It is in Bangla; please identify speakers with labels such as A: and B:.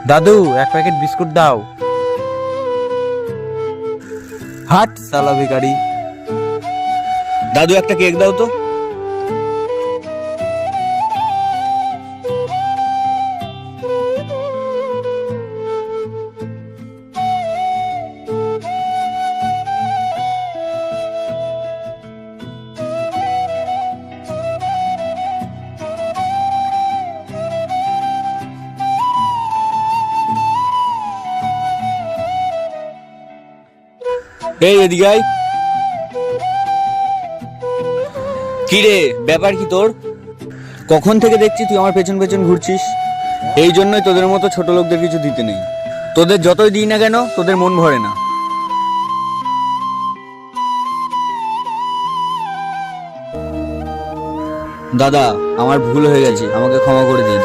A: দাদু, এক প্যাকেট বিস্কুট দাও। হাট সালা ভিখারি।
B: দাদু একটা কেক দাও তো। এই এদিকে আয়। কি রে, ব্যাপার কি তোর? কখন থেকে দেখছি তুই আমার পেছন পেছন ঘুরছিস। এই জন্যই তোদের মতো ছোট লোকদের কিছু দিতে নেই। তোদের যতই দিই না কেন, তোদের মন ভরে না। দাদা, আমার ভুল হয়ে গেছে, আমাকে ক্ষমা করে দিন।